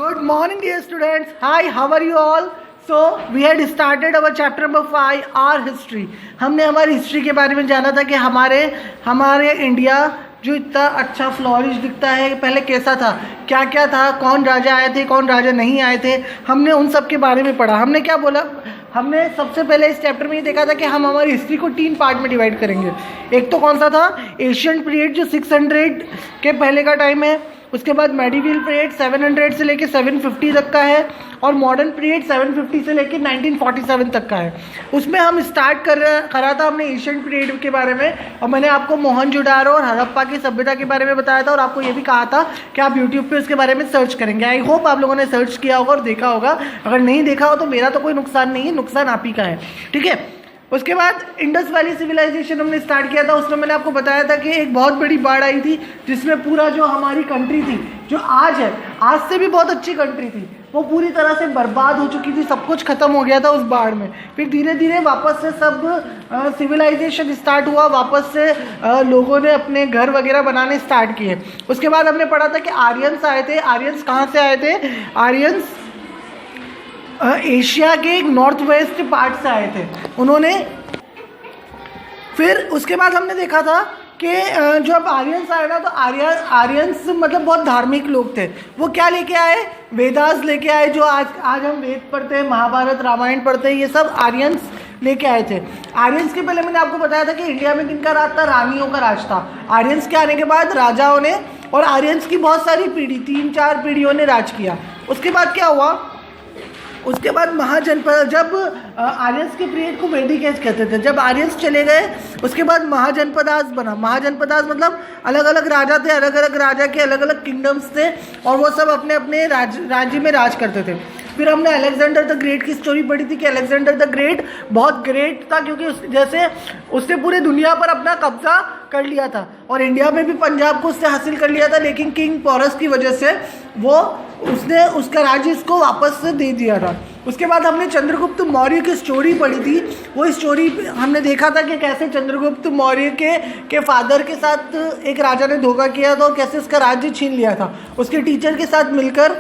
Good morning, dear students. Hi, how are you all? So we had started our chapter number 5, our history. हमने हमारी history के बारे में जाना था कि हमारे इंडिया जो इतना अच्छा फ्लोरिश दिखता है पहले कैसा था, क्या क्या था, कौन राजा आए थे, कौन राजा नहीं आए थे, हमने उन सब के बारे में पढ़ा। हमने क्या बोला, हमने सबसे पहले इस चैप्टर में ये देखा था कि हम हमारी हिस्ट्री को 3 पार्ट में डिवाइड करेंगे। एक तो कौन सा था, एशियन पीरियड जो 600 के पहले का टाइम है, उसके बाद मेडिवल पीरियड 700 से लेके 750 तक का है, और मॉडर्न पीरियड 750 से लेके 1947 तक का है। उसमें हम स्टार्ट करा था हमने एशियन पीरियड के बारे में, और मैंने आपको मोहनजोदाड़ो और हड़प्पा की सभ्यता के बारे में बताया था, और आपको ये भी कहा था कि आप यूट्यूब पे उसके बारे में सर्च करेंगे। आई होप आप लोगों ने सर्च किया होगा और देखा होगा। अगर नहीं देखा हो तो मेरा तो कोई नुकसान नहीं है, नुकसान आप ही का है, ठीक है। उसके बाद इंडस वैली सिविलाइजेशन हमने स्टार्ट किया था। उसमें मैंने आपको बताया था कि एक बहुत बड़ी बाढ़ आई थी जिसमें पूरा जो हमारी कंट्री थी, जो आज है, आज से भी बहुत अच्छी कंट्री थी, वो पूरी तरह से बर्बाद हो चुकी थी, सब कुछ खत्म हो गया था उस बाढ़ में। फिर धीरे धीरे वापस से सब सिविलाइजेशन स्टार्ट हुआ, वापस से लोगों ने अपने घर वगैरह बनाने स्टार्ट किए। उसके बाद हमने पढ़ा था कि आर्यंस आए थे। आर्यंस कहाँ से आए थे? आर्यंस एशिया के एक नॉर्थ वेस्ट पार्ट से आए थे उन्होंने। फिर उसके बाद हमने देखा था कि जब आर्यंस आए ना, तो आर्यंस मतलब बहुत धार्मिक लोग थे। वो क्या लेके आए? वेदास लेके आए। जो आज हम वेद पढ़ते हैं, महाभारत रामायण पढ़ते हैं, ये सब आर्यंस लेके आए थे। आर्यंस के पहले मैंने आपको बताया था कि इंडिया में किनका राज था? रानियों का राज था। आर्यंस के आने के बाद राजाओं ने, और आर्यंस की बहुत सारी पीढ़ी, 3-4 पीढ़ियों ने राज किया। उसके बाद क्या हुआ? उसके बाद महाजनपद, जब आर्यंस के पीरियड को वैदिक एज कहते थे, जब आर्यंस चले गए उसके बाद महाजनपदास बना। महाजनपदास मतलब अलग अलग राजा थे, अलग अलग राजा के अलग अलग किंगडम्स थे, और वो सब अपने अपने राज्य में राज करते थे। फिर हमने अलेक्जेंडर द ग्रेट की स्टोरी पढ़ी थी कि अलेक्जेंडर द ग्रेट बहुत ग्रेट था, क्योंकि जैसे उसने पूरे दुनिया पर अपना कब्जा कर लिया था, और इंडिया में भी पंजाब को उसने हासिल कर लिया था, लेकिन किंग पोरस की वजह से उसने उसका राज्य इसको वापस से दे दिया था। उसके बाद हमने चंद्रगुप्त मौर्य की स्टोरी पढ़ी थी। वो स्टोरी हमने देखा था कि कैसे चंद्रगुप्त मौर्य के फादर के साथ एक राजा ने धोखा किया था, और कैसे उसका राज्य छीन लिया था। उसके टीचर के साथ मिलकर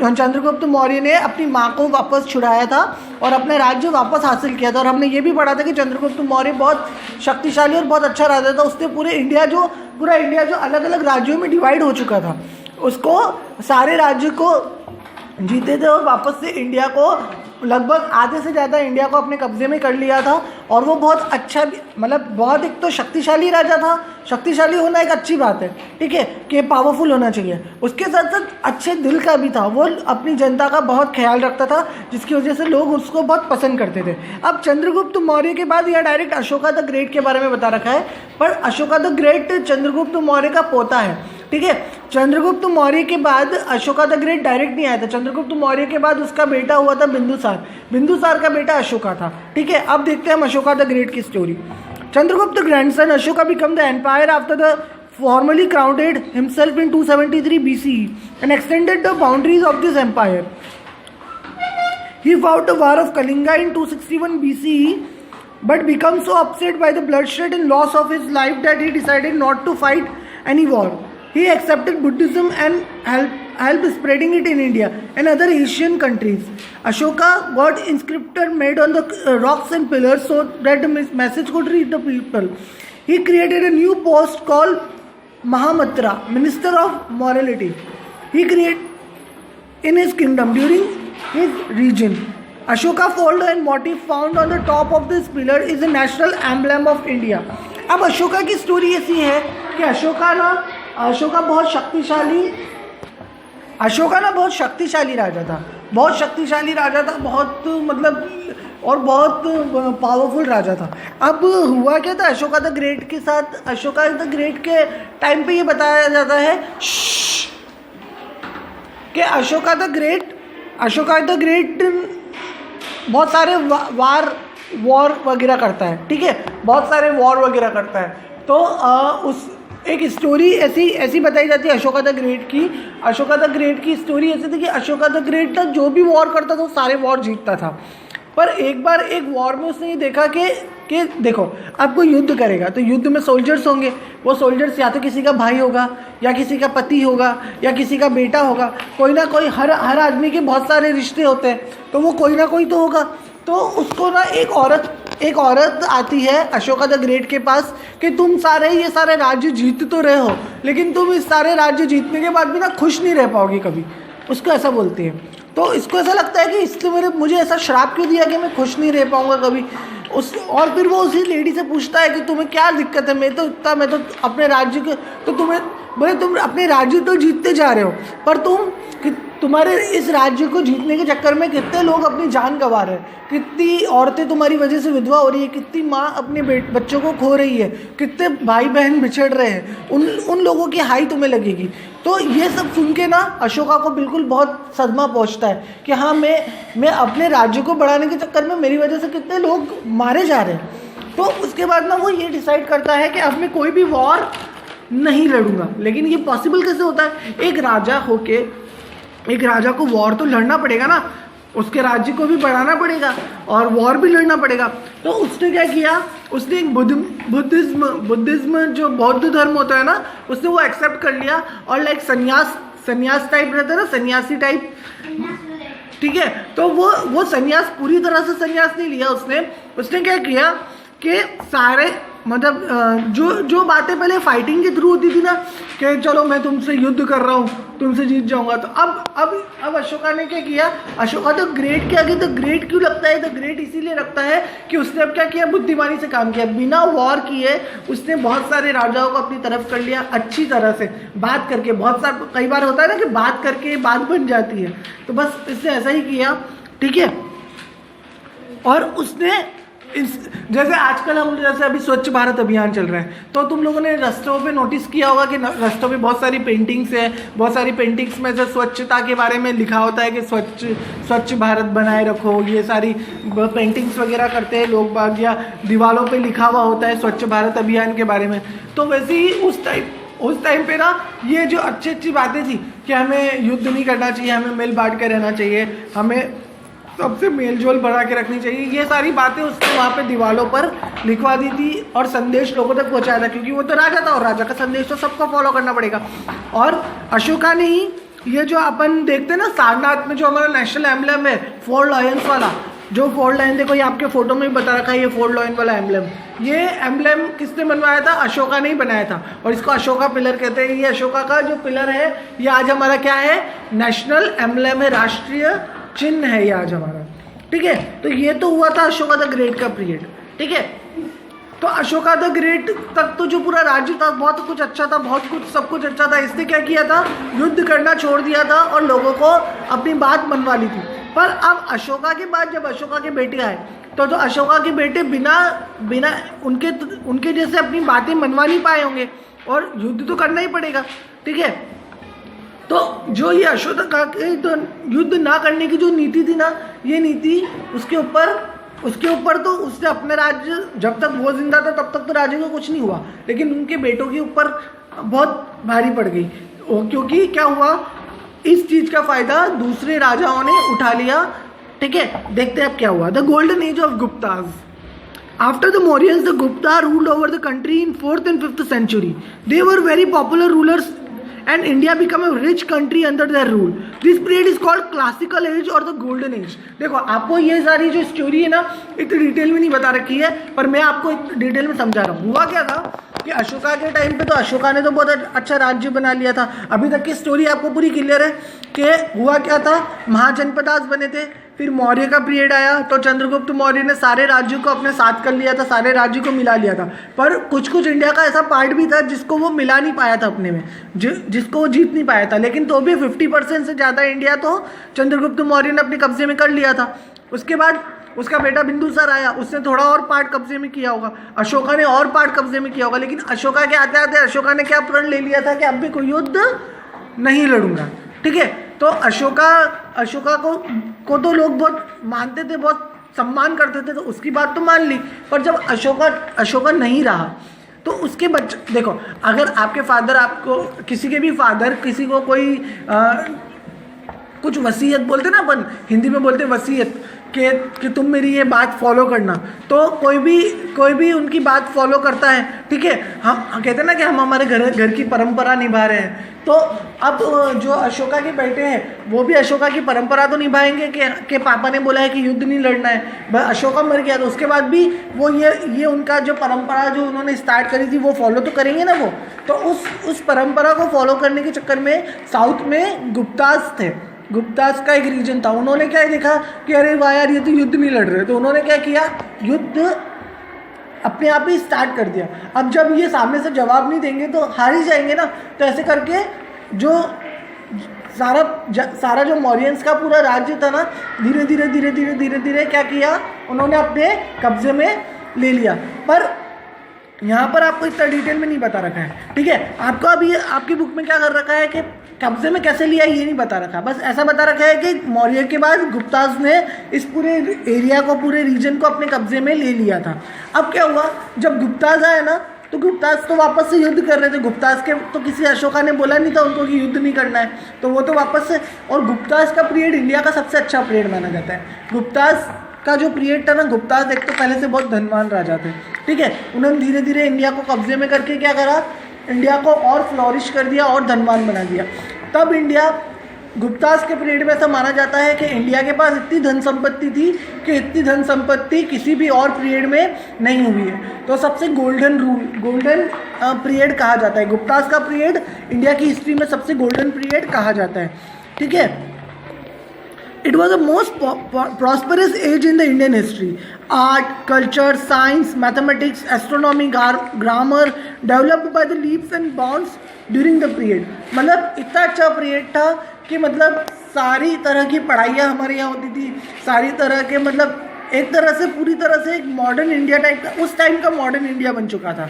चंद्रगुप्त मौर्य ने अपनी माँ को वापस छुड़ाया था और अपना राज्य वापस हासिल किया था। और हमने ये भी पढ़ा था कि चंद्रगुप्त मौर्य बहुत शक्तिशाली और बहुत अच्छा राजा था। उसने पूरा इंडिया जो अलग अलग राज्यों में डिवाइड हो चुका था, उसको सारे राज्य को जीते थे, और वापस से इंडिया को लगभग आधे से ज़्यादा इंडिया को अपने कब्जे में कर लिया था। और वो बहुत अच्छा, मतलब बहुत, एक तो शक्तिशाली राजा था। शक्तिशाली होना एक अच्छी बात है, ठीक है, कि पावरफुल होना चाहिए। उसके साथ साथ अच्छे दिल का भी था। वो अपनी जनता का बहुत ख्याल रखता था, जिसकी वजह से लोग उसको बहुत पसंद करते थे। अब चंद्रगुप्त मौर्य के बाद यह डायरेक्ट अशोका द ग्रेट के बारे में बता रखा है, पर अशोका द ग्रेट चंद्रगुप्त मौर्य का पोता है, ठीक है। चंद्रगुप्त मौर्य के बाद अशोका द ग्रेट डायरेक्ट नहीं आया था। चंद्रगुप्त मौर्य के बाद उसका बेटा हुआ था बिंदुसार का बेटा अशोका था, ठीक है। अब देखते हैं हम अशोका द ग्रेट की story. Chandragupta grandson Ashoka become the empire after the formally crowned himself in 273 BCE and extended the boundaries of this empire. He fought the war of Kalinga in 261 BCE, but became so upset by the bloodshed and loss of his life that he decided not to fight any war. He accepted Buddhism and helped spreading it in India and other Asian countries. Ashoka got inscriptions made on the rocks and pillars so that the message could reach the people. He created a new post called Mahamatra, Minister of Morality. He created in his kingdom during his region. Ashoka fold and motif found on the top of this pillar is a national emblem of India. अब अशोका की story ऐसी है कि अशोका बहुत शक्तिशाली राजा था, बहुत मतलब, और बहुत पावरफुल राजा था। अब हुआ क्या था अशोका द ग्रेट के साथ? अशोका द ग्रेट के टाइम पे ये बताया जाता है कि अशोका द ग्रेट बहुत सारे वॉर वगैरह करता है, ठीक है, बहुत सारे वॉर वगैरह करता है। तो उस एक स्टोरी ऐसी बताई जाती है अशोका द ग्रेट की। अशोका द ग्रेट की स्टोरी ऐसी थी कि अशोका द ग्रेट जो भी वॉर करता था वो सारे वॉर जीतता था। पर एक बार एक वॉर में उसने ये देखा कि देखो, आपको युद्ध करेगा तो युद्ध में सोल्जर्स होंगे, वो सोल्जर्स या तो किसी का भाई होगा या किसी का पति होगा या किसी का बेटा होगा, कोई ना कोई, हर आदमी के बहुत सारे रिश्ते होते हैं, तो वो कोई ना कोई तो होगा। तो उसको ना एक औरत आती है अशोका द ग्रेट के पास कि तुम ये सारे राज्य जीत तो रहे हो, लेकिन तुम इस सारे राज्य जीतने के बाद भी ना खुश नहीं रह पाओगी कभी, उसको ऐसा बोलती है। तो इसको ऐसा लगता है कि इससे मुझे ऐसा श्राप क्यों दिया कि मैं खुश नहीं रह पाऊंगा कभी। और फिर वो उसी लेडी से पूछता है कि तुम्हें क्या दिक्कत है, मैं तो अपने राज्य के, तो तुम अपने राज्य तो जीतते जा रहे हो, पर तुम्हारे इस राज्य को जीतने के चक्कर में कितने लोग अपनी जान गंवा रहे हैं, कितनी औरतें तुम्हारी वजह से विधवा हो रही है, कितनी माँ अपने बच्चों को खो रही है, कितने भाई बहन बिछड़ रहे हैं, उन लोगों की हाई तुम्हें लगेगी। तो ये सब सुन के ना अशोका को बिल्कुल बहुत सदमा पहुंचता है कि हाँ, मैं अपने राज्य को बढ़ाने के चक्कर में मेरी वजह से कितने लोग मारे जा रहे हैं। तो उसके बाद ना वो ये डिसाइड करता है कि अब मैं कोई भी वॉर नहीं लड़ूंगा। लेकिन ये पॉसिबल कैसे होता है? एक राजा को वॉर तो लड़ना पड़ेगा ना, उसके राज्य को भी बढ़ाना पड़ेगा और वॉर भी लड़ना पड़ेगा। तो उसने क्या किया, उसने एक बुद्धिज्म जो बौद्ध धर्म होता है ना, उसने वो एक्सेप्ट कर लिया और लाइक संन्यास टाइप रहता है ना, सन्यासी टाइप, ठीक है। तो वो सन्यास, पूरी तरह से सन्यास नहीं लिया उसने क्या किया कि सारे मतलब जो बातें पहले फाइटिंग के थ्रू होती थी ना कि चलो मैं तुमसे युद्ध कर रहा हूँ, तुमसे जीत जाऊंगा, तो अब अशोका ने क्या किया, अशोका द ग्रेट के आगे द ग्रेट क्यों लगता है? द ग्रेट इसीलिए लगता है कि उसने अब क्या किया, बुद्धिमानी से काम किया, बिना वॉर किए उसने बहुत सारे राजाओं को अपनी तरफ कर लिया, अच्छी तरह से बात करके। कई बार होता है ना कि बात करके बात बन जाती है, तो बस इसने ऐसा ही किया, ठीक है। और उसने जैसे आजकल हम जैसे अभी स्वच्छ भारत अभियान चल रहा है, तो तुम लोगों ने रास्तों पे नोटिस किया होगा कि रास्तों पे बहुत सारी पेंटिंग्स है, बहुत सारी पेंटिंग्स में से स्वच्छता के बारे में लिखा होता है कि स्वच्छ भारत बनाए रखो, ये सारी पेंटिंग्स वगैरह करते हैं लोग बाग, या दीवारों पे लिखा हुआ होता है स्वच्छ भारत अभियान के बारे में। तो वैसे ही उस टाइम पे ना ये जो अच्छी बातें थी कि हमें युद्ध नहीं करना चाहिए, हमें मिल बांट के रहना चाहिए, हमें सबसे मेलजोल बना के रखनी चाहिए, ये सारी बातें उसने वहाँ पे दीवारों पर लिखवा दी थी और संदेश लोगों तक पहुँचाया था, क्योंकि वो तो राजा था और राजा का संदेश तो सबको फॉलो करना पड़ेगा। और अशोका ने ही ये जो अपन देखते हैं ना सारनाथ में जो हमारा नेशनल एम्बलम है 4 लायंस वाला, जो 4 लायन, देखो ये आपके फोटो में भी बता रखा है, ये 4 लायन वाला एम्बलम, ये एम्बलम किसने बनवाया था? अशोका ने ही बनाया था, और इसको अशोका पिलर कहते हैं। ये अशोका का जो पिलर है ये आज हमारा क्या है, नेशनल एम्बलम है, राष्ट्रीय चिन्ह है ये आज हमारा, ठीक है। तो ये तो हुआ था अशोका द ग्रेट का पीरियड, ठीक है। तो अशोका द ग्रेट तक तो जो पूरा राज्य था बहुत कुछ अच्छा था, सब कुछ अच्छा था। इसने क्या किया था, युद्ध करना छोड़ दिया था और लोगों को अपनी बात मनवा ली थी। पर अब अशोका के बाद जब अशोका के बेटे आए, तो अशोका के बेटे बिना उनके जैसे अपनी बातें मनवा नहीं पाए होंगे और युद्ध तो करना ही पड़ेगा, ठीक है। तो जो ये अशोका के तो युद्ध ना करने की जो नीति थी ना, ये नीति उसके ऊपर तो उसने अपने राज्य, जब तक वो जिंदा था तब तक तो राज्य को कुछ नहीं हुआ, लेकिन उनके बेटों के ऊपर बहुत भारी पड़ गई, क्योंकि क्या हुआ, इस चीज का फायदा दूसरे राजाओं ने उठा लिया, ठीक है। देखते हैं अब क्या हुआ। The golden age of Gupta's. After the Mauryans, the Gupta ruled over the country in 4th and 5th century. They were very popular rulers and India became a rich country under their rule. This period is called classical age or the golden age. देखो आपको ये सारी जो story है ना इतनी detail में नहीं बता रखी है, पर मैं आपको डिटेल में समझा रहा हूँ। हुआ क्या था कि अशोका के टाइम पे तो अशोका ने तो बहुत अच्छा राज्य बना लिया था। अभी तक की स्टोरी आपको पूरी क्लियर है कि हुआ क्या था, महाजनपदास बने थे, फिर मौर्य का पीरियड आया तो चंद्रगुप्त मौर्य ने सारे राज्यों को अपने साथ कर लिया था, सारे राज्यों को मिला लिया था। पर कुछ इंडिया का ऐसा पार्ट भी था जिसको वो मिला नहीं पाया था अपने में, जिसको वो जीत नहीं पाया था, लेकिन तो भी 50% से ज़्यादा इंडिया तो चंद्रगुप्त मौर्य ने अपने कब्जे में कर लिया था। उसके बाद उसका बेटा बिंदुसार आया, उसने थोड़ा और पार्ट कब्जे में किया होगा, अशोका ने और पार्ट कब्जे में किया होगा, लेकिन अशोका के आते आते अशोका ने क्या प्रण ले लिया था कि अब भी कोई युद्ध नहीं लड़ूंगा, ठीक है। तो अशोका को तो लोग बहुत मानते थे, बहुत सम्मान करते थे, तो उसकी बात तो मान ली। पर जब अशोका नहीं रहा तो उसके बच्चे, देखो अगर आपके फादर, आपको किसी के भी फादर किसी को कोई कुछ वसीयत बोलते ना, अपन हिंदी में बोलते वसीयत, कि तुम मेरी ये बात फॉलो करना, तो कोई भी उनकी बात फॉलो करता है, ठीक है। हम कहते हैं ना कि हम हमारे घर की परंपरा निभा रहे हैं। तो अब जो अशोका के बेटे हैं वो भी अशोका की परंपरा तो निभाएंगे कि पापा ने बोला है कि युद्ध नहीं लड़ना है। अशोका मर गया तो उसके बाद भी वो ये उनका जो परंपरा जो उन्होंने स्टार्ट करी थी वो फॉलो तो करेंगे ना वो। तो उस परंपरा को फॉलो करने के चक्कर में साउथ में गुप्तास थे, गुप्तास का एक रीजन था। उन्होंने क्या देखा कि अरे वाह यार ये तो युद्ध नहीं लड़ रहे, तो उन्होंने क्या किया, युद्ध अपने आप ही स्टार्ट कर दिया। अब जब ये सामने से जवाब नहीं देंगे तो हार ही जाएंगे ना। तो ऐसे करके जो सारा जो मौर्यंस का पूरा राज्य था ना, धीरे धीरे क्या किया, उन्होंने अपने कब्जे में ले लिया। पर यहाँ पर आपको इतना डिटेल में नहीं बता रखा है, ठीक है। आपको अभी आपकी बुक में क्या कर रखा है कि कब्जे में कैसे लिया ये नहीं बता रखा, बस ऐसा बता रखा है कि मौर्य के बाद गुप्तास ने इस पूरे एरिया को, पूरे रीजन को अपने कब्जे में ले लिया था। अब क्या हुआ, जब गुप्तास आए ना तो गुप्तास तो वापस से युद्ध कर रहे थे। गुप्तास के तो किसी अशोका ने बोला नहीं था उनको कि युद्ध नहीं करना है, तो वो तो वापस से। और गुप्तास का पीरियड इंडिया का सबसे अच्छा पीरियड माना जाता है। गुप्तास का जो पीरियड था ना, गुप्तास एक तो पहले से बहुत धनवान राजा थे, ठीक है। उन्होंने धीरे धीरे इंडिया को कब्जे में करके क्या करा, इंडिया को और फ्लॉरिश कर दिया और धनवान बना दिया। तब इंडिया गुप्तास के पीरियड में ऐसा माना जाता है कि इंडिया के पास इतनी धन संपत्ति थी कि इतनी धन संपत्ति किसी भी और पीरियड में नहीं हुई है। तो सबसे गोल्डन पीरियड कहा जाता है गुप्तास का पीरियड, इंडिया की हिस्ट्री में सबसे गोल्डन पीरियड कहा जाता है, ठीक है। It was the most prosperous age in the Indian history. Art, culture, science, mathematics, astronomy, grammar developed by the leaps and bounds during the period. मतलब इतना अच्छा पीरियड था कि मतलब सारी तरह की पढ़ाइयाँ हमारे यहाँ होती थी, सारी तरह के मतलब एक तरह से पूरी तरह से एक मॉडर्न इंडिया टाइप का, उस टाइम का मॉडर्न इंडिया बन चुका था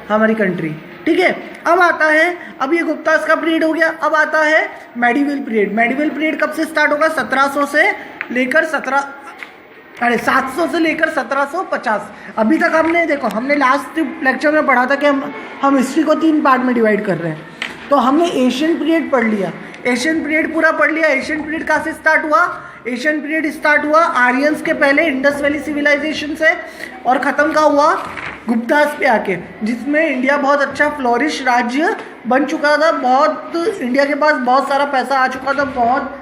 हमारी कंट्री, ठीक है। अब आता है, अब ये गुप्तास का पीरियड हो गया, अब आता है मेडिवल पीरियड। मेडिवल पीरियड कब से स्टार्ट होगा, 700 से लेकर 700 से लेकर 1750। अभी तक हमने देखो, हमने लास्ट लेक्चर में पढ़ा था कि हम हिस्ट्री को 3 पार्ट में डिवाइड कर रहे हैं। तो हमने एशियन पीरियड पढ़ लिया, एशियन पीरियड पूरा पढ़ लिया। एशियन पीरियड कहाँ से स्टार्ट हुआ, एशियन पीरियड स्टार्ट हुआ आर्यंस के पहले इंडस वैली सिविलाइजेशन से, और ख़त्म का हुआ गुप्तास पे आके, जिसमें इंडिया बहुत अच्छा फ्लोरिश राज्य बन चुका था। बहुत इंडिया के पास बहुत सारा पैसा आ चुका था, बहुत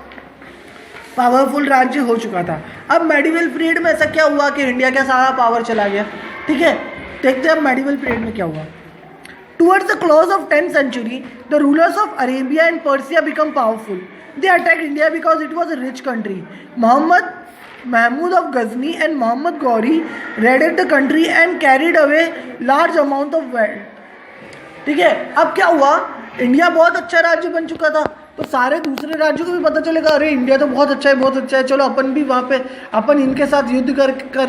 पावरफुल राज्य हो चुका था। अब मेडिवल पीरियड में ऐसा क्या हुआ कि इंडिया का सारा पावर चला गया, ठीक है। देखते हैं अब मेडिवल पीरियड में क्या हुआ। Towards the close of 10th century, the rulers of Arabia and Persia become powerful. They attacked India because it was a rich country. Mahmud of Ghazni and Muhammad Ghori raided the country and carried away large amount of wealth. ठीक है, अब क्या हुआ, India बहुत अच्छा राज्य बन चुका था, तो सारे दूसरे राज्यों को भी पता चलेगा अरे इंडिया तो बहुत अच्छा है, चलो अपन भी वहाँ पे अपन इनके साथ युद्ध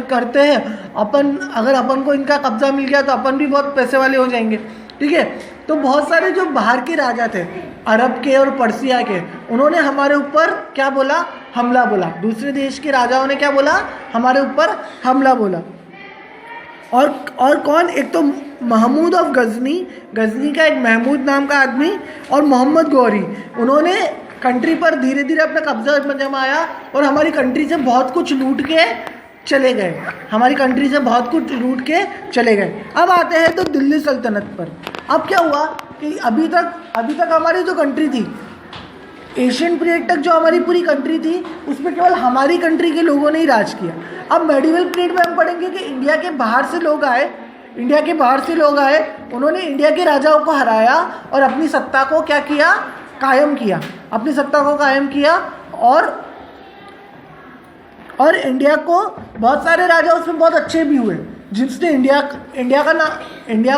करते हैं। अगर अपन को इनका कब्जा मिल गया तो अपन भी बहुत पैसे वाले हो जाएंगे, ठीक है। तो बहुत सारे जो बाहर के राजा थे, अरब के और पर्सिया के, उन्होंने हमारे ऊपर क्या बोला, हमला बोला। दूसरे देश के राजाओं ने क्या बोला, हमारे ऊपर हमला बोला। और कौन, एक तो महमूद ऑफ गजनी का एक महमूद नाम का आदमी, और मोहम्मद गौरी, उन्होंने कंट्री पर धीरे धीरे अपना कब्जा जमाया और हमारी कंट्री से बहुत कुछ लूट के चले गए। अब आते हैं तो दिल्ली सल्तनत पर। अब क्या हुआ कि अभी तक हमारी जो कंट्री थी, एशियन पीरियड तक जो हमारी पूरी कंट्री थी, उसमें केवल हमारी कंट्री के लोगों ने ही राज किया। अब मेडिवल पीरियड में हम पढ़ेंगे कि इंडिया के बाहर से लोग आए, उन्होंने इंडिया के राजाओं को हराया और अपनी सत्ता को क्या किया, कायम किया। और इंडिया को बहुत सारे राजा उसमें बहुत अच्छे भी हुए, जिसने इंडिया का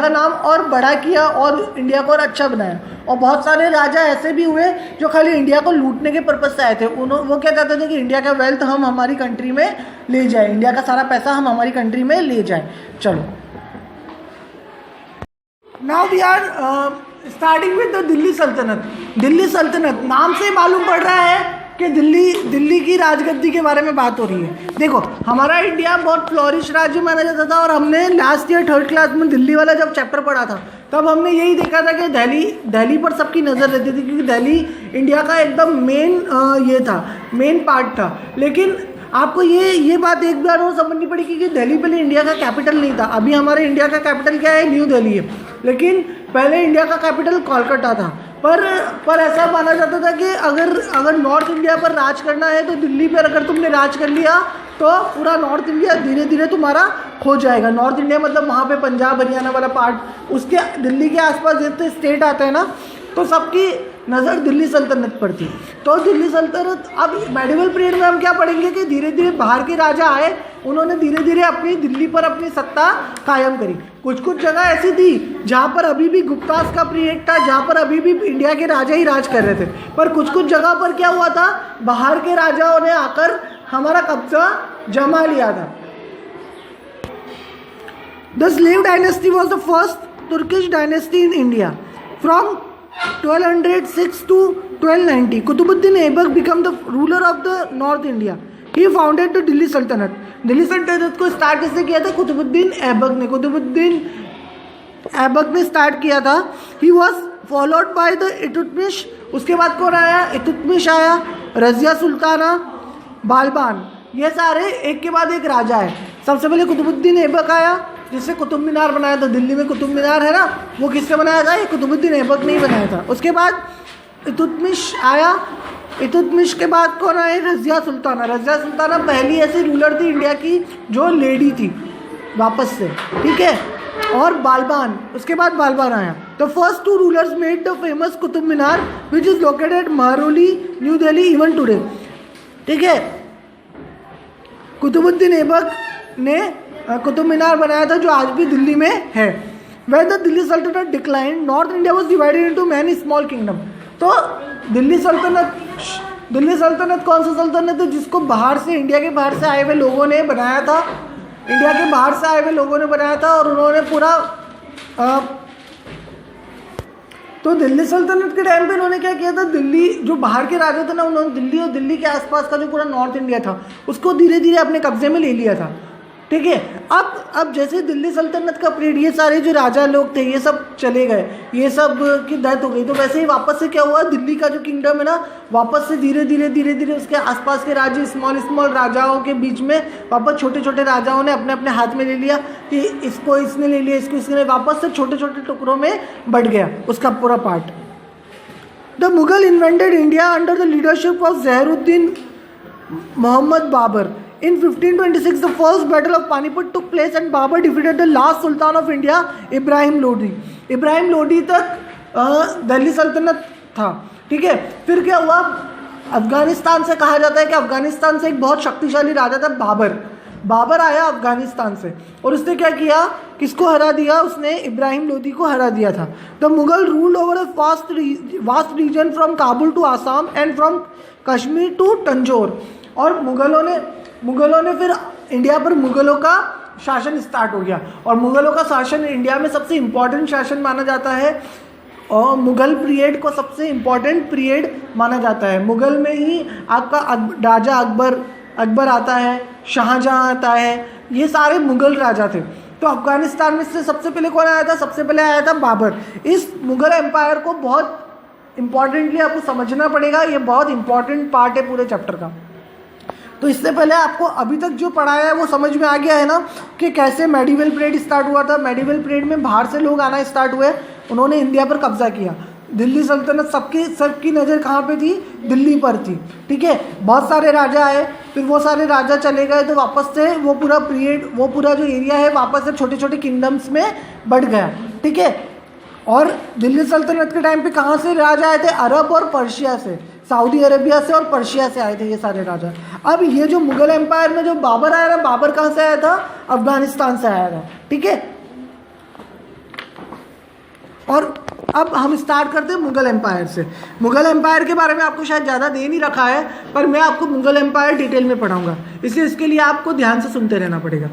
नाम और बड़ा किया और इंडिया को और अच्छा बनाया। और बहुत सारे राजा ऐसे भी हुए जो खाली इंडिया को लूटने के पर्पज से आए थे। वो क्या चाहते थे कि इंडिया का वेल्थ हम हमारी कंट्री में ले जाए, इंडिया का सारा पैसा हम हमारी कंट्री में ले जाए। चलो, now we are starting with the Delhi Sultanat. नाम से मालूम पड़ रहा है कि दिल्ली की राजगद्दी के बारे में बात हो रही है। देखो, हमारा इंडिया बहुत फ्लोरिश राज्य माना जाता था, और हमने लास्ट ईयर 3rd क्लास में दिल्ली वाला जब चैप्टर पढ़ा था तब हमने यही देखा था कि दिल्ली पर सबकी नज़र रहती थी, क्योंकि दिल्ली इंडिया का एकदम मेन पार्ट था। लेकिन आपको ये बात एक बार और समझनी पड़ेगी कि दिल्ली पहले इंडिया का कैपिटल नहीं था। अभी हमारे इंडिया का कैपिटल क्या है, न्यू दिल्ली है, लेकिन पहले इंडिया का कैपिटल कोलकाता था। पर ऐसा माना जाता था कि अगर नॉर्थ इंडिया पर राज करना है तो दिल्ली पर अगर तुमने राज कर लिया तो पूरा नॉर्थ इंडिया धीरे धीरे तुम्हारा हो जाएगा। नॉर्थ इंडिया मतलब वहाँ पे पंजाब हरियाणा वाला पार्ट, उसके दिल्ली के आसपास जितने स्टेट आते हैं ना, तो सबकी नज़र दिल्ली सल्तनत पर थी। तो दिल्ली सल्तनत, अब मेडिवल पीरियड में हम क्या पढ़ेंगे कि धीरे धीरे बाहर के राजा आए, उन्होंने धीरे धीरे अपनी दिल्ली पर अपनी सत्ता कायम करी। कुछ कुछ जगह ऐसी थी जहाँ पर अभी भी गुप्तास का पीरियड था, जहाँ पर अभी भी इंडिया के राजा ही राज कर रहे थे। पर कुछ कुछ जगह पर क्या हुआ था, बाहर के राजाओं ने आकर हमारा कब्जा जमा लिया था। The slave dynasty was the first Turkish dynasty in India from 1206 to 1290. Qutbuddin Aibak became the ruler of the North India. He founded the Delhi Sultanate. Delhi सल्तनत को स्टार्ट किसने किया था, कुतुबुद्दीन ऐबक ने स्टार्ट किया था। He was followed by the Iltutmish. उसके बाद कौन आया, इल्तुतमिश आया, रज़िया सुल्ताना, बालबान, ये सारे एक के बाद एक राजा है। सबसे पहले कुतुबुद्दीन ऐबक आया, जिससे कुतुब मीनार बनाया था। दिल्ली में कुतुब मीनार है ना, वो किससे बनाया था, ये कुतुबुद्दीन ऐबक ने ही बनाया था। उसके बाद इल्तुतमिश आया, इल्तुतमिश के बाद कौन आए, रज़िया सुल्ताना। रज़िया सुल्ताना पहली ऐसी रूलर थी इंडिया की जो लेडी थी वापस से, ठीक है। और बालबान, उसके बाद बालबान आया। The first two rulers made the famous Qutub Minar which is located at Mehrauli, new Delhi even today, ठीक है। कुतुबुद्दीन ऐबक ने कुतुब मीनार बनाया था जो आज भी दिल्ली में है। When the दिल्ली सल्तनत decline, north India was divided into many small kingdom. तो दिल्ली सल्तनत कौन सा सल्तनत है, जिसको बाहर से, इंडिया के बाहर से आए हुए लोगों ने बनाया था। इंडिया के बाहर से आए हुए लोगों ने बनाया था और उन्होंने पूरा तो दिल्ली सल्तनत के टाइम पे उन्होंने क्या किया था, दिल्ली जो बाहर के राजा थे ना, उन्होंने दिल्ली और दिल्ली के आसपास का जो पूरा नॉर्थ इंडिया था उसको धीरे धीरे अपने कब्जे में ले लिया था, ठीक है। अब जैसे दिल्ली सल्तनत का पीरियड, ये सारे जो राजा लोग थे ये सब चले गए, ये सब की डेथ हो गई, तो वैसे ही वापस से क्या हुआ, दिल्ली का जो किंगडम है ना, वापस से धीरे धीरे उसके आसपास के राज्य स्मॉल राजाओं के बीच में वापस छोटे छोटे राजाओं ने अपने अपने हाथ में ले लिया कि इसको इसने ले लिया, इसको इसने, वापस से छोटे छोटे टुकड़ों में बट गया उसका पूरा part. The Mughal invented India under the leadership of Zahiruddin Mohammad Babur. In 1526, the first battle of Panipat took place and Babur defeated the last Sultan of India, Ibrahim Lodhi. Ibrahim Lodhi तक दिल्ली सल्तनत था, ठीक है। फिर क्या हुआ, अफगानिस्तान से कहा जाता है कि अफगानिस्तान से एक बहुत शक्तिशाली राजा था बाबर आया अफगानिस्तान से, और उसने क्या किया, किसको हरा दिया, उसने इब्राहिम लोधी को हरा दिया था। The Mughal ruled over a vast region from Kabul to Assam and from Kashmir to Tanjore. और मुगलों ने फिर इंडिया पर मुगलों का शासन स्टार्ट हो गया, और मुगलों का शासन इंडिया में सबसे इम्पॉर्टेंट शासन माना जाता है, और मुगल पीरियड को सबसे इम्पॉर्टेंट पीरियड माना जाता है। मुगल में ही आपका राजा अकबर आता है, शाहजहाँ आता है, ये सारे मुगल राजा थे। तो अफगानिस्तान में से सबसे पहले कौन आया था, सबसे पहले आया था बाबर। इस मुगल एम्पायर को बहुत इम्पॉर्टेंटली आपको समझना पड़ेगा, ये बहुत इंपॉर्टेंट पार्ट है पूरे चैप्टर का। तो इससे पहले आपको अभी तक जो पढ़ाया है वो समझ में आ गया है ना कि कैसे मेडिवल पीरियड स्टार्ट हुआ था। मेडिवल पीरियड में बाहर से लोग आना स्टार्ट हुए, उन्होंने इंडिया पर कब्जा किया। दिल्ली सल्तनत सबकी नज़र कहाँ पे थी, दिल्ली पर थी, ठीक है। बहुत सारे राजा आए, फिर वो सारे राजा चले गए, तो वापस से वो पूरा जो एरिया है वापस से छोटे छोटे किंगडम्स में बढ़ गया, ठीक है। और दिल्ली सल्तनत के टाइम पे कहाँ से राजा आए थे, अरब और पर्शिया से, सऊदी अरेबिया से और पर्शिया से आए थे ये सारे राजा। अब ये जो मुगल एम्पायर में जो बाबर आया ना, बाबर कहाँ से आया था, अफगानिस्तान से आया था, ठीक है। और अब हम स्टार्ट करते हैं मुगल एम्पायर से। मुगल एम्पायर के बारे में आपको शायद ज़्यादा दे नहीं रखा है, पर मैं आपको मुगल एम्पायर डिटेल में पढ़ाऊंगा, इसलिए इसके लिए आपको ध्यान से सुनते रहना पड़ेगा।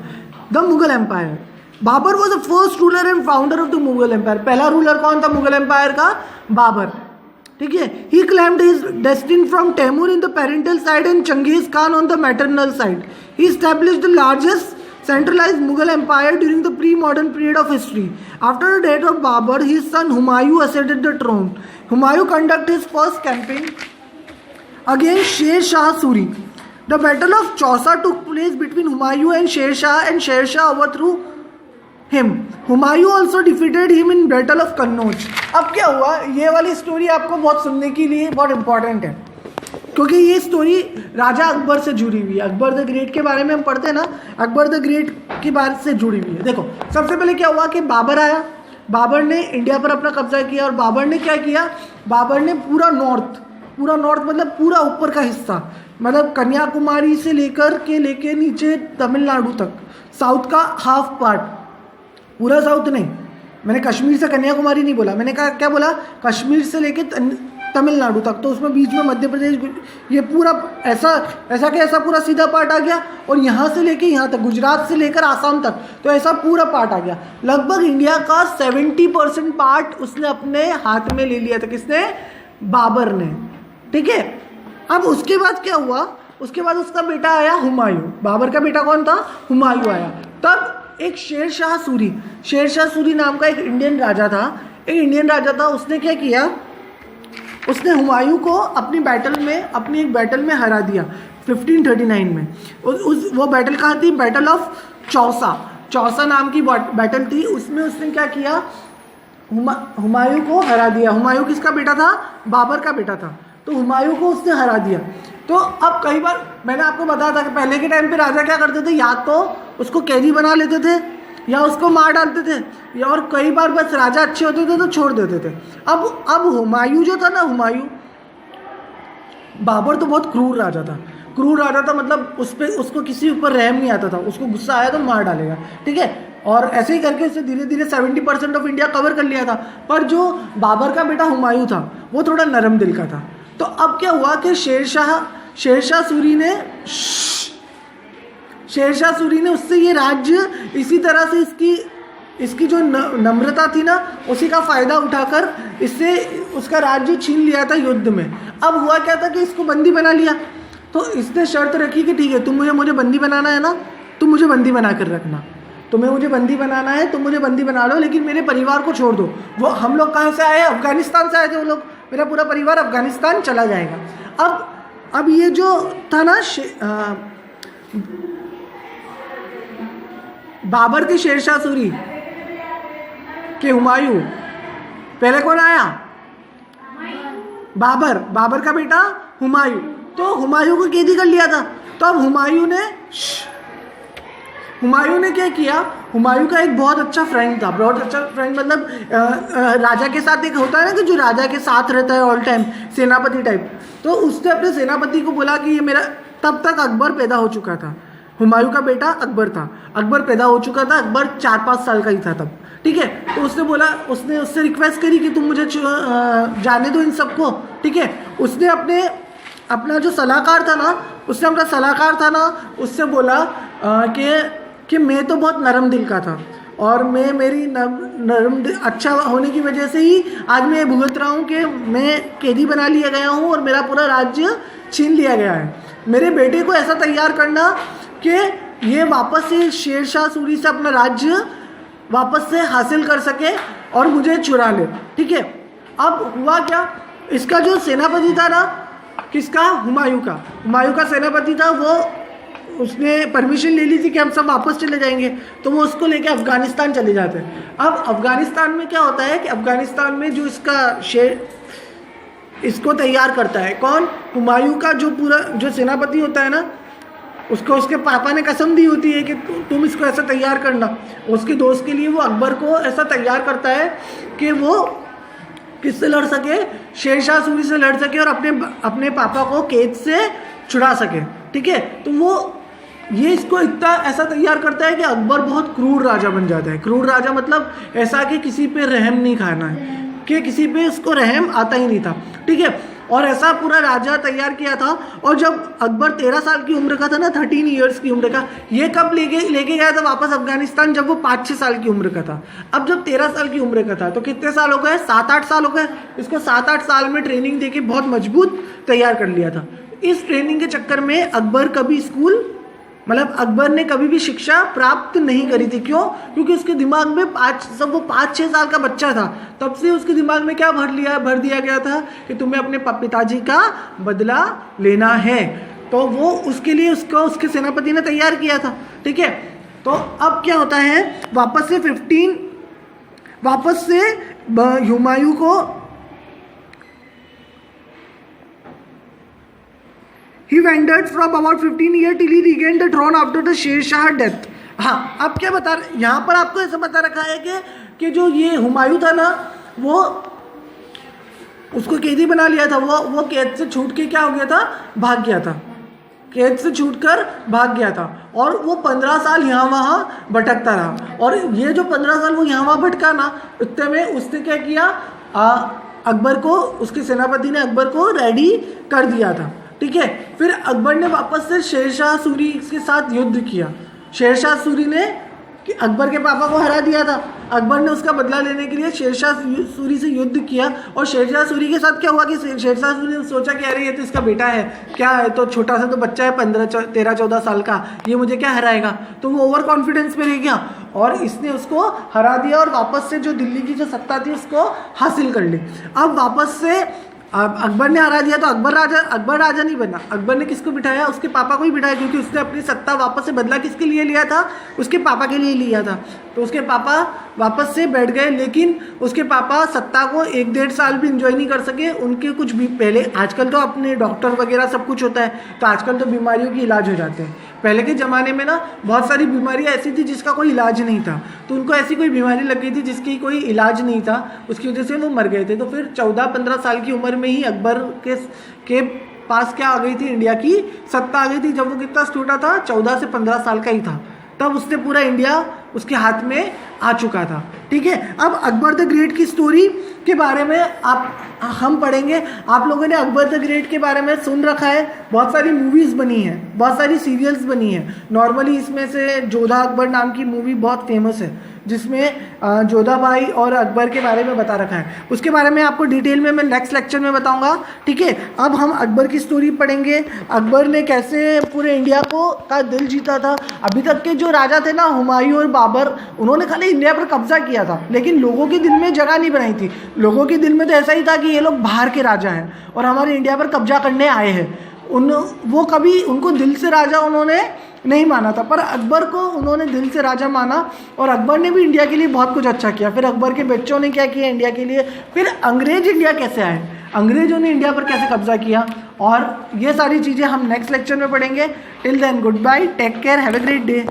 The Mughal empire, Babur was the first ruler and founder of the Mughal empire. पहला रूलर कौन था मुगल एम्पायर का, बाबर, ठीक है। He claimed his destiny from Timur in the parental side and Changez Khan on the maternal side. He established the largest centralized Mughal empire during the pre-modern period of history. After the death of Babur, his son Humayun ascended the throne. Humayun conducted his first campaign against Sher Shah Suri. The battle of Chausa took place between Humayun and Sher Shah overthrew him. Humayun also defeated him in battle of Kannauj. अब क्या हुआ, ये वाली story आपको बहुत सुनने के लिए बहुत इंपॉर्टेंट है, क्योंकि ये स्टोरी राजा अकबर से जुड़ी हुई है। अकबर द ग्रेट के बारे में हम पढ़ते हैं ना, अकबर द ग्रेट के बारे से जुड़ी हुई है। देखो सबसे पहले क्या हुआ कि बाबर आया, बाबर ने इंडिया पर अपना कब्जा किया, और बाबर ने क्या किया, बाबर ने पूरा नॉर्थ मतलब पूरा ऊपर का हिस्सा, मतलब कन्याकुमारी से लेके नीचे तमिलनाडु तक, साउथ का हाफ पार्ट, पूरा साउथ नहीं, मैंने कश्मीर से कन्याकुमारी नहीं बोला, मैंने कहा क्या बोला, कश्मीर से लेके तमिलनाडु तक, तो उसमें बीच में मध्य प्रदेश, ये पूरा ऐसा पूरा सीधा पार्ट आ गया, और यहाँ से लेके यहाँ तक, गुजरात से लेकर आसाम तक, तो ऐसा पूरा पार्ट आ गया। लगभग इंडिया का 70% पार्ट उसने अपने हाथ में ले लिया था। किसने? बाबर ने। ठीक है, अब उसके बाद क्या हुआ, उसके बाद उसका बेटा आया हुमायूं। बाबर का बेटा कौन था? हुमायूं आया। तब एक शेर शाह सूरी नाम का एक इंडियन राजा था। उसने क्या किया, उसने हुमायूं को अपनी एक बैटल में हरा दिया 1539 में। वो बैटल कहाँ थी? बैटल ऑफ चौसा नाम की बैटल थी। उसमें उसने क्या किया, हुमायूं को हरा दिया। हुमायूं किसका बेटा था? बाबर का बेटा था। तो हुमायूं को उसने हरा दिया। तो अब कई बार मैंने आपको बताया था कि पहले के टाइम पे राजा क्या करते थे, या तो उसको कैदी बना लेते थे या उसको मार डालते थे, या और कई बार बस राजा अच्छे होते थे तो छोड़ देते थे। अब हुमायूं जो था ना, बाबर तो बहुत क्रूर राजा था, मतलब उसको किसी ऊपर रहम नहीं आता था, उसको गुस्सा आया तो मार डालेगा। ठीक है, और ऐसे ही करके उसने धीरे धीरे 70% ऑफ इंडिया कवर कर लिया था। पर जो बाबर का बेटा हुमायूं था वो थोड़ा नरम दिल का था। तो अब क्या हुआ कि शेर शाह सूरी ने उससे ये राज्य इसी तरह से इसकी जो नम्रता थी ना, उसी का फ़ायदा उठाकर इससे उसका राज्य छीन लिया था युद्ध में। अब हुआ क्या था कि इसको बंदी बना लिया। तो इसने शर्त रखी कि ठीक है, तुम मुझे बंदी बनाना है ना, तुम मुझे बंदी बना कर रखना, तुम्हें मुझे बंदी बनाना है, तुम मुझे बंदी बना लो, लेकिन मेरे परिवार को छोड़ दो। वो हम लोग कहाँ से आए? अफगानिस्तान से आए थे वो लोग। मेरा पूरा परिवार अफगानिस्तान चला जाएगा। अब ये जो था ना बाबर के शेर शाह सूरी के हुमायूं, पहले कौन आया? बाबर का बेटा हुमायूं। तो हुमायूं को कैदी कर लिया था। तो अब हुमायूं ने क्या किया, हुमायूं का एक बहुत अच्छा फ्रेंड था, मतलब राजा के साथ एक होता है ना कि जो राजा के साथ रहता है ऑल टाइम, सेनापति टाइप। तो उसने अपने सेनापति को बोला कि ये मेरा, तब तक अकबर पैदा हो चुका था, हुमायूं का बेटा अकबर पैदा हो चुका था, अकबर 4-5 साल का ही था तब। ठीक है, तो उसने उससे रिक्वेस्ट करी कि तुम मुझे जाने दो इन सबको। ठीक है, उसने अपना जो सलाहकार था ना, उससे बोला कि मैं तो बहुत नरम दिल का था, और मेरी अच्छा होने की वजह से ही आज मैं भुगत रहा हूँ कि मैं कैदी बना लिया गया हूँ और मेरा पूरा राज्य छीन लिया गया है। मेरे बेटे को ऐसा तैयार करना कि ये वापस से शेर शाह सूरी से अपना राज्य वापस से हासिल कर सके और मुझे चुरा ले। ठीक है, अब हुआ क्या, इसका जो सेनापति था ना, किसका? हुमायूं का सेनापति था। उसने परमिशन ले ली थी कि हम सब वापस चले जाएंगे, तो वो उसको लेके अफगानिस्तान चले जाते हैं। अब अफगानिस्तान में क्या होता है कि अफगानिस्तान में जो इसको तैयार करता है कौन? हुमायूं का जो सेनापति होता है ना, उसके पापा ने कसम दी होती है कि तुम इसको ऐसा तैयार करना। उसके दोस्त के लिए वो अकबर को ऐसा तैयार करता है कि वो किससे लड़ सके? शेर शाह सूरी से लड़ सके और अपने पापा को कैद से छुड़ा सके। ठीक है, तो वो ये इसको इतना ऐसा तैयार करता है कि अकबर बहुत क्रूर राजा बन जाता है। क्रूर राजा मतलब ऐसा कि किसी पे रहम नहीं खाना है, कि किसी पे इसको रहम आता ही नहीं था। ठीक है, और ऐसा पूरा राजा तैयार किया था। और जब अकबर 13 साल की उम्र का था ना, 13 ईयर्स की उम्र का, ये कब लेके गया था वापस अफगानिस्तान? जब वो 5-6 साल की उम्र का था। अब जब 13 साल की उम्र का था तो कितने साल हो गए? 7-8 साल हो गए। इसको 7-8 साल में ट्रेनिंग देके बहुत मजबूत तैयार कर लिया था। इस ट्रेनिंग के चक्कर में अकबर ने कभी भी शिक्षा प्राप्त नहीं करी थी। क्यों? क्योंकि उसके दिमाग में वो 5-6 साल का बच्चा था, तब से उसके दिमाग में क्या भर दिया गया था कि तुम्हें अपने पिताजी का बदला लेना है। तो वो उसके लिए उसको उसके सेनापति ने तैयार किया था, ठीक है। तो अब क्या होता है, वापस से हुमायूं को he wandered from about 15 years till he regained the throne after the Sher Shah death. हाँ, अब क्या बता, यहाँ पर आपको ऐसा बता रखा है कि जो ये हुमायूं था ना, वो उसको कैदी बना लिया था, वो कैद से छूट के क्या हो गया था, भाग गया था, कैद से छूटकर भाग गया था। और वो 15 साल यहाँ वहाँ भटकता रहा। और ये जो 15 साल वो यहाँ वहाँ भटका ना, उतने में उसने क्या किया, अकबर को, उसके सेनापति ने अकबर को रेडी कर दिया था, ठीक है। फिर अकबर ने वापस से शेरशाह सूरी के साथ युद्ध किया। शेरशाह सूरी ने अकबर के पापा को हरा दिया था। अकबर ने उसका बदला लेने के लिए शेरशाह सूरी से युद्ध किया। और शेरशाह सूरी के साथ क्या हुआ कि शेरशाह सूरी ने सोचा कि अरे ये तो इसका बेटा है, क्या है, तो छोटा सा तो बच्चा है 13-14 साल का, ये मुझे क्या हराएगा। तो वो ओवर कॉन्फिडेंस में रह गया और इसने उसको हरा दिया और वापस से जो दिल्ली की जो सत्ता थी उसको हासिल कर ली। अब वापस से अकबर ने हरा दिया तो अकबर राजा नहीं बना। अकबर ने किसको बिठाया, उसके पापा को ही बिठाया, क्योंकि उसने अपनी सत्ता वापस से बदला किसके लिए लिया था, उसके पापा के लिए लिया था। तो उसके पापा वापस से बैठ गए, लेकिन उसके पापा सत्ता को 1-1.5 साल भी इंजॉय नहीं कर सके। उनके कुछ भी पहले, आजकल तो अपने डॉक्टर वगैरह सब कुछ होता है, तो आजकल तो बीमारियों की इलाज हो जाते हैं। पहले के ज़माने में ना बहुत सारी बीमारियाँ ऐसी थी जिसका कोई इलाज नहीं था, तो उनको ऐसी कोई बीमारी लग गई थी जिसकी कोई इलाज नहीं था, उसकी वजह से वो मर गए थे। तो फिर 14-15 साल की उम्र में ही अकबर के पास क्या आ गई थी, इंडिया की सत्ता आ गई थी। जब वो कितना छोटा था, 14 से 15 साल का ही था, तब उसने पूरा इंडिया उसके हाथ में आ चुका था, ठीक है। अब अकबर द ग्रेट की स्टोरी के बारे में हम पढ़ेंगे। आप लोगों ने अकबर द ग्रेट के बारे में सुन रखा है, बहुत सारी मूवीज़ बनी हैं, बहुत सारी सीरियल्स बनी हैं। नॉर्मली इसमें से जोधा अकबर नाम की मूवी बहुत फेमस है, जिसमें जोधा भाई और अकबर के बारे में बता रखा है। उसके बारे में आपको डिटेल में मैं नेक्स्ट लेक्चर में बताऊंगा, ठीक है। अब हम अकबर की स्टोरी पढ़ेंगे, अकबर ने कैसे पूरे इंडिया का दिल जीता था। अभी तक के जो राजा थे ना, हुमायूं और बाबर, उन्होंने खाली इंडिया पर कब्जा किया था, लेकिन लोगों के दिल में जगह नहीं बनाई थी। लोगों के दिल में तो ऐसा ही था कि ये लोग बाहर के राजा हैं और हमारे इंडिया पर कब्जा करने आए हैं। वो कभी उनको दिल से राजा उन्होंने नहीं माना था, पर अकबर को उन्होंने दिल से राजा माना और अकबर ने भी इंडिया के लिए बहुत कुछ अच्छा किया। फिर अकबर के बच्चों ने क्या किया इंडिया के लिए, फिर अंग्रेज इंडिया कैसे आए, अंग्रेजों ने इंडिया पर कैसे कब्जा किया, और ये सारी चीज़ें हम नेक्स्ट लेक्चर में पढ़ेंगे। Till then good bye, take care, have a great day.